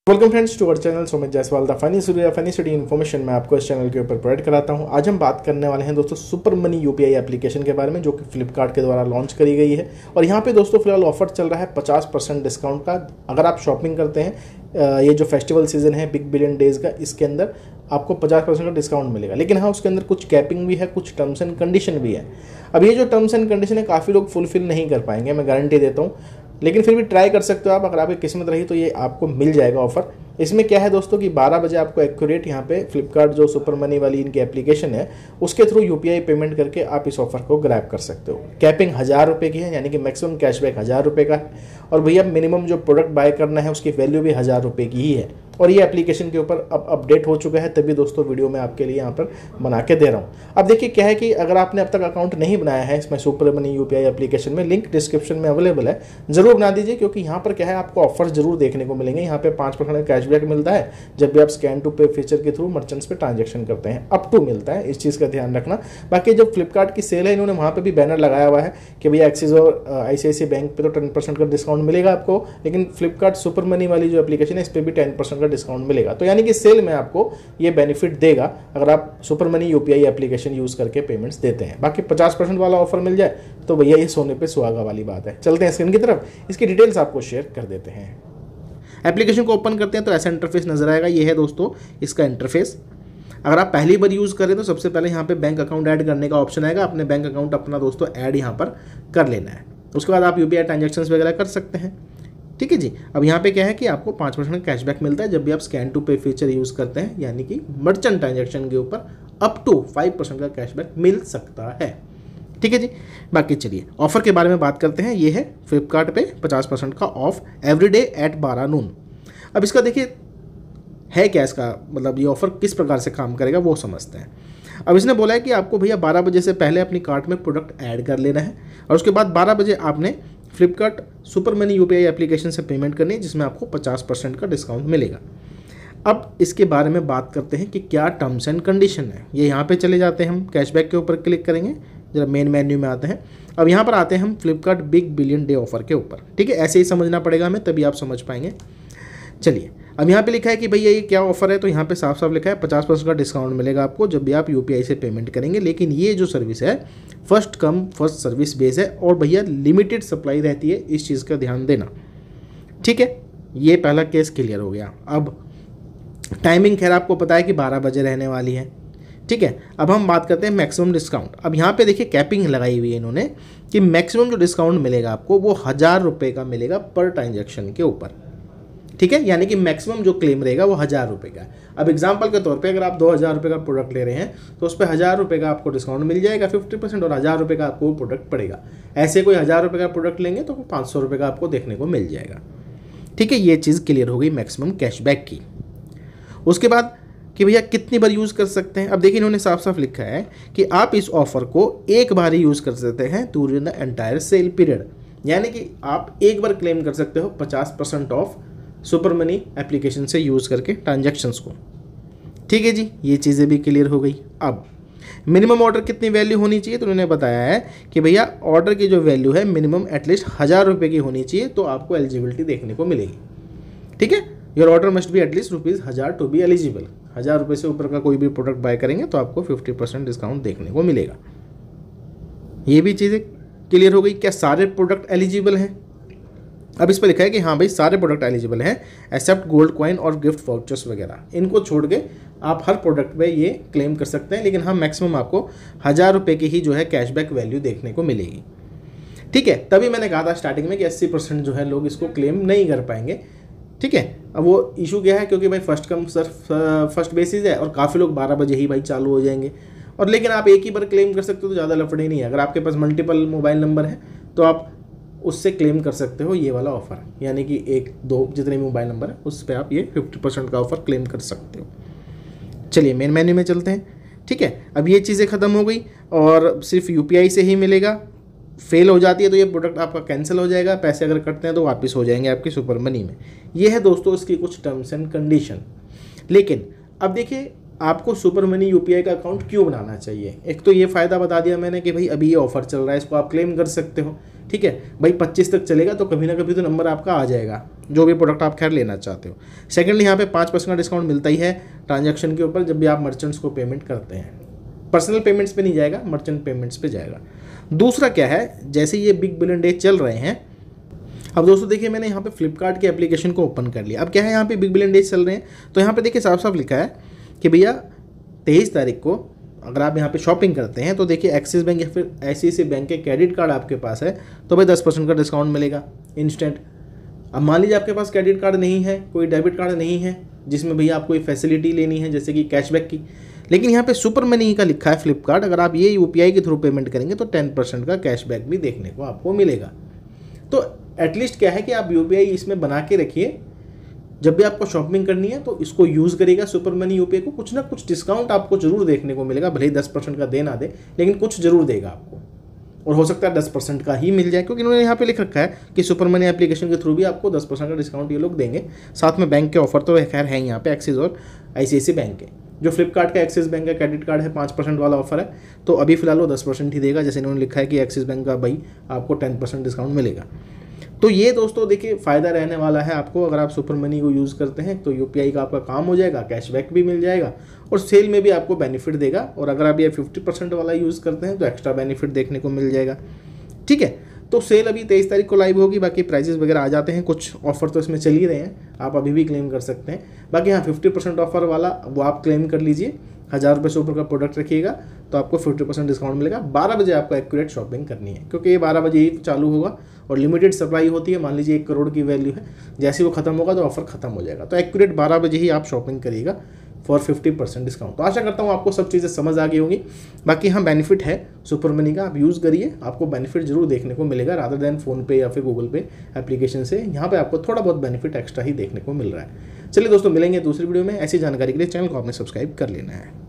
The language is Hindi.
Welcome friends to our channel Sumit Jaiswal the funny study information मैं आपको इस चैनल के ऊपर प्रोवाइड कराता हूं। आज हम बात करने वाले हैं दोस्तों सुपर मनी यूपीआई एप्लीकेशन के बारे में, जो कि फ्लिपकार्ट के द्वारा लॉन्च करी गई है। और यहां पे दोस्तों फिलहाल ऑफर चल रहा है 50% डिस्काउंट का। अगर आप शॉपिंग करते हैं ये जो फेस्टिवल सीजन है बिग बिलियन डेज का, इसके अंदर आपको 50% का डिस्काउंट मिलेगा। लेकिन हाँ, उसके अंदर कुछ कैपिंग भी है, कुछ टर्म्स एंड कंडीशन भी है। अब ये जो टर्म्स एंड कंडीशन है काफ़ी लोग फुलफिल नहीं कर पाएंगे, मैं गारंटी देता हूँ। लेकिन फिर भी ट्राई कर सकते हो आप, अगर आपकी किस्मत रही तो ये आपको मिल जाएगा ऑफर। इसमें क्या है दोस्तों कि 12 बजे आपको एक्यूरेट यहाँ पे फ्लिपकार्ट जो सुपर मनी वाली इनकी एप्लीकेशन है उसके थ्रू यूपीआई पेमेंट करके आप इस ऑफर को ग्रैब कर सकते हो। कैपिंग 1000 रुपये की है, यानी कि मैक्सिमम कैशबैक 1000 रुपये का है। और भैया मिनिमम जो प्रोडक्ट बाय करना है उसकी वैल्यू भी 1000 रुपये की ही है। और ये एप्लीकेशन के ऊपर अब अपडेट हो चुका है, तभी दोस्तों वीडियो में आपके लिए यहाँ पर बना के दे रहा हूँ। अब देखिए क्या है कि अगर आपने अब तक अकाउंट नहीं बनाया है इसमें सुपर मनी यूपीआई एप्लीकेशन में, लिंक डिस्क्रिप्शन में अवेलेबल है, जरूर बना दीजिए। क्योंकि यहाँ पर क्या है, आपको ऑफर जरूर देखने को मिलेंगे। यहाँ पे 5% कैशबैक मिलता है जब भी आप स्कैन टू पे फीचर के थ्रू मर्चेंट्स पे ट्रांजेक्शन करते हैं, अप टू मिलता है, इस चीज़ का ध्यान रखना। बाकी जब फ्लिपकार्ट की सेल है, इन्होंने वहाँ पे भी बैनर लगाया हुआ है कि भैया एक्सिस और आईसीआईसीआई बैंक पे तो 10% का डिस्काउंट मिलेगा आपको, लेकिन फ्लिपकार्ट सुपर मनी वाली जो एप्लीकेशन है इस पर भी 10% का डिस्काउंट मिलेगा। तो यानी कि सेल में आपको ये बेनिफिट देगा अगर आप super money UPI application use करके पेमेंट्स देते हैं। बाकी 50% वाला ऑफर मिल जाए तो भैया ये सोने पे सुहागा वाली बात है। चलते हैं स्क्रीन की तरफ, इसकी डिटेल्स आपको शेयर कर देते हैं। एप्लीकेशन को ओपन करते हैं तो ऐसा इंटरफेस नजर आएगा। ये है दोस्तों इसका इंटरफेस। अगर आप पहली बार यूज़ करें तो सबसे पहले यहाँ पे बैंक अकाउंट ऐड करने का ऑप्शन आएगा। अपने बैंक अकाउंट अपना दोस्तों ऐड यहाँ पर कर लेना है। उसके बाद आप यूपीआई ट्रांजेक्शन्स वगैरह कर सकते हैं। ठीक है जी। अब यहाँ पे क्या है कि आपको 5% कैशबैक मिलता है जब भी आप scan to pay feature use करते हैं, यानी कि मर्चेंट ट्रांजेक्शन के ऊपर अप टू 5% का कैशबैक मिल सकता है। ठीक है जी। बाकी चलिए ऑफर के बारे में बात करते हैं। ये है फ्लिपकार्ट पे 50% का ऑफ एवरीडे एट 12 नून। अब इसका देखिए है क्या, इसका मतलब ये ऑफर किस प्रकार से काम करेगा वो समझते हैं। अब इसने बोला है कि आपको भैया 12 बजे से पहले अपनी कार्ट में प्रोडक्ट ऐड कर लेना है और उसके बाद 12 बजे आपने Flipkart super money UPI application से पेमेंट करनी है, जिसमें आपको 50% का डिस्काउंट मिलेगा। अब इसके बारे में बात करते हैं कि क्या टर्म्स एंड कंडीशन है। ये यहाँ पे चले जाते हैं, हम कैशबैक के ऊपर क्लिक करेंगे, जरा मेन मेन्यू में आते हैं। अब यहाँ पर आते हैं हम Flipkart big billion day offer के ऊपर। ठीक है, ऐसे ही समझना पड़ेगा हमें, तभी आप समझ पाएंगे। चलिए अब यहाँ पे लिखा है कि भैया ये क्या ऑफर है, तो यहाँ पे साफ साफ लिखा है 50% का डिस्काउंट मिलेगा आपको जब भी आप यूपीआई से पेमेंट करेंगे। लेकिन ये जो सर्विस है first come first service base है और भैया लिमिटेड सप्लाई रहती है, इस चीज़ का ध्यान देना। ठीक है, ये पहला केस क्लियर हो गया। अब टाइमिंग खैर आपको पता है कि 12 बजे रहने वाली है। ठीक है, अब हम बात करते हैं मैक्सिमम डिस्काउंट। अब यहाँ पे देखिए कैपिंग लगाई हुई है इन्होंने कि मैक्सिमम जो डिस्काउंट मिलेगा आपको वो 1000 रुपये का मिलेगा पर ट्रांजेक्शन के ऊपर। ठीक है, यानी कि मैक्सिमम जो क्लेम रहेगा वो 1000 रुपये का है। अब एग्जांपल के तौर पे अगर आप 2000 रुपये का प्रोडक्ट ले रहे हैं तो उस पर 1000 रुपये का आपको डिस्काउंट मिल जाएगा 50% और 1000 रुपये का आपको प्रोडक्ट पड़ेगा। ऐसे कोई 1000 रुपये का प्रोडक्ट लेंगे तो 500 रुपये का आपको देखने को मिल जाएगा। ठीक है, ये चीज़ क्लियर हो गई मैक्सिमम कैशबैक की। उसके बाद कि भैया कितनी बार यूज़ कर सकते हैं। अब देखिए इन्होंने साफ साफ लिखा है कि आप इस ऑफर को एक बार ही यूज़ कर सकते हैं during the entire sale period, यानी कि आप एक बार क्लेम कर सकते हो 50% ऑफ सुपर मनी एप्लीकेशन से यूज़ करके ट्रांजैक्शंस को। ठीक है जी, ये चीज़ें भी क्लियर हो गई। अब मिनिमम ऑर्डर कितनी वैल्यू होनी चाहिए, तो उन्होंने बताया है कि भैया ऑर्डर की जो वैल्यू है मिनिमम एटलीस्ट 1000 रुपये की होनी चाहिए तो आपको एलिजिबिलिटी देखने को मिलेगी। ठीक है, your order must be at least ₹1000 to be eligible. 1000 रुपये से ऊपर का कोई भी प्रोडक्ट बाय करेंगे तो आपको 50% डिस्काउंट देखने को मिलेगा। ये भी चीज़ें क्लियर हो गई। क्या सारे प्रोडक्ट एलिजिबल हैं? अब इस पर लिखा है कि हाँ भाई सारे प्रोडक्ट एलिजिबल हैं एक्सेप्ट गोल्ड कॉइन और गिफ्ट वाउचर्स वगैरह, इनको छोड़ के आप हर प्रोडक्ट पे ये क्लेम कर सकते हैं। लेकिन हाँ मैक्सिमम आपको 1000 रुपये की ही जो है कैशबैक वैल्यू देखने को मिलेगी। ठीक है, तभी मैंने कहा था स्टार्टिंग में कि 80% जो है लोग इसको क्लेम नहीं कर पाएंगे। ठीक है, अब वो इशू क्या है, क्योंकि भाई फर्स्ट कम फर्स्ट बेसिस है और काफ़ी लोग 12 बजे ही भाई चालू हो जाएंगे। और लेकिन आप एक ही बार क्लेम कर सकते हो तो ज़्यादा लफड़े नहीं है। अगर आपके पास मल्टीपल मोबाइल नंबर है तो आप उससे क्लेम कर सकते हो ये वाला ऑफर, यानी कि 1 2 जितने भी मोबाइल नंबर है उस पर आप ये 50% का ऑफर क्लेम कर सकते हो। चलिए मेन मेन्यू में चलते हैं। ठीक है, अब ये चीज़ें ख़त्म हो गई और सिर्फ यूपीआई से ही मिलेगा। फेल हो जाती है तो ये प्रोडक्ट आपका कैंसिल हो जाएगा, पैसे अगर कटते हैं तो वापस हो जाएंगे आपकी सुपर मनी में। ये है दोस्तों इसकी कुछ टर्म्स एंड कंडीशन। लेकिन अब देखिए आपको सुपर मनी यूपीआई का अकाउंट क्यों बनाना चाहिए। एक तो ये फ़ायदा बता दिया मैंने कि भाई अभी ये ऑफर चल रहा है, इसको आप क्लेम कर सकते हो। ठीक है भाई, 25 तक चलेगा तो कभी ना कभी तो नंबर आपका आ जाएगा। जो भी प्रोडक्ट आप खैर लेना चाहते हो। सेकेंडली यहाँ पे 5% का डिस्काउंट मिलता ही है ट्रांजैक्शन के ऊपर जब भी आप मर्चेंट्स को पेमेंट करते हैं। पर्सनल पेमेंट्स पे नहीं जाएगा, मर्चेंट पेमेंट्स पे जाएगा। दूसरा क्या है, जैसे ये बिग बिलियन डे चल रहे हैं, अब दोस्तों देखिए मैंने यहाँ पे फ्लिपकार्ट की एप्लीकेशन को ओपन कर लिया। अब क्या है, यहाँ पे बिग बिलियन डेज चल रहे हैं, तो यहाँ पे देखिए साफ साफ लिखा है कि भैया 23 तारीख को अगर आप यहाँ पे शॉपिंग करते हैं तो देखिए एक्सिस बैंक या फिर ICICI बैंक के क्रेडिट कार्ड आपके पास है तो भाई 10% का डिस्काउंट मिलेगा इंस्टेंट। अब मान लीजिए आपके पास क्रेडिट कार्ड नहीं है, कोई डेबिट कार्ड नहीं है जिसमें भैया आपको कोई फैसिलिटी लेनी है जैसे कि कैशबैक की, लेकिन यहाँ पे सुपर मनी का लिखा है फ्लिपकार्ट, अगर आप ये UPI के थ्रू पेमेंट करेंगे तो 10% का कैशबैक भी देखने को आपको मिलेगा। तो एटलीस्ट क्या है कि आप UPI इसमें बना के रखिए, जब भी आपको शॉपिंग करनी है तो इसको यूज़ करिएगा सुपर मनी UPI को, कुछ ना कुछ डिस्काउंट आपको जरूर देखने को मिलेगा, भले ही 10% का दे ना दे लेकिन कुछ जरूर देगा आपको, और हो सकता है 10% का ही मिल जाए क्योंकि इन्होंने यहाँ पे लिख रखा है कि सुपर मनी एप्लीकेशन के थ्रू भी आपको 10% का डिस्काउंट ये लोग देंगे। साथ में बैंक के ऑफर तो खैर है यहाँ पे एक्सिस और ICICI बैंक के। जो फ्लिपकार्ट का एक्सिस बैंक का क्रेडिट कार्ड है 5% वाला ऑफर है, तो अभी फिलहाल वो 10% ही देगा, जैसे इन्होंने लिखा है कि एक्सिस बैंक का भाई आपको 10% डिस्काउंट मिलेगा। तो ये दोस्तों देखिए फ़ायदा रहने वाला है आपको, अगर आप सुपर मनी को यूज़ करते हैं तो UPI का आपका काम हो जाएगा, कैशबैक भी मिल जाएगा और सेल में भी आपको बेनिफिट देगा, और अगर आप ये 50% वाला यूज़ करते हैं तो एक्स्ट्रा बेनिफिट देखने को मिल जाएगा। ठीक है, तो सेल अभी 23 तारीख को लाइव होगी, बाकी प्राइजेस वगैरह आ जाते हैं, कुछ ऑफर तो इसमें चल ही रहे हैं, आप अभी भी क्लेम कर सकते हैं। बाकी हाँ 50% ऑफर वाला वो आप क्लेम कर लीजिए, 1000 रुपये से ऊपर का प्रोडक्ट रखिएगा तो आपको 50% डिस्काउंट मिलेगा। 12 बजे आपको एक्यूरेट शॉपिंग करनी है क्योंकि ये 12 बजे ही चालू होगा और लिमिटेड सप्लाई होती है। मान लीजिए 1 करोड़ की वैल्यू है, जैसे वो खत्म होगा तो ऑफर खत्म हो जाएगा। तो एक्यूरेट 12 बजे ही आप शॉपिंग करिएगा फॉर 50% डिस्काउंट। तो आशा करता हूँ आपको सब चीज़ें समझ आ गई होंगी। बाकी हाँ बेनिफिट है सुपर मनी का, आप यूज़ करिए, आपको बेनिफिट जरूर देखने को मिलेगा रादर देन फ़ोनपे या फिर गूगल पे एप्लीकेशन से। यहाँ पे आपको थोड़ा बहुत बेनिफिट एक्स्ट्रा ही देखने को मिल रहा है। चलिए दोस्तों मिलेंगे दूसरी वीडियो में। ऐसी जानकारी के लिए चैनल को आपने सब्सक्राइब कर लेना है।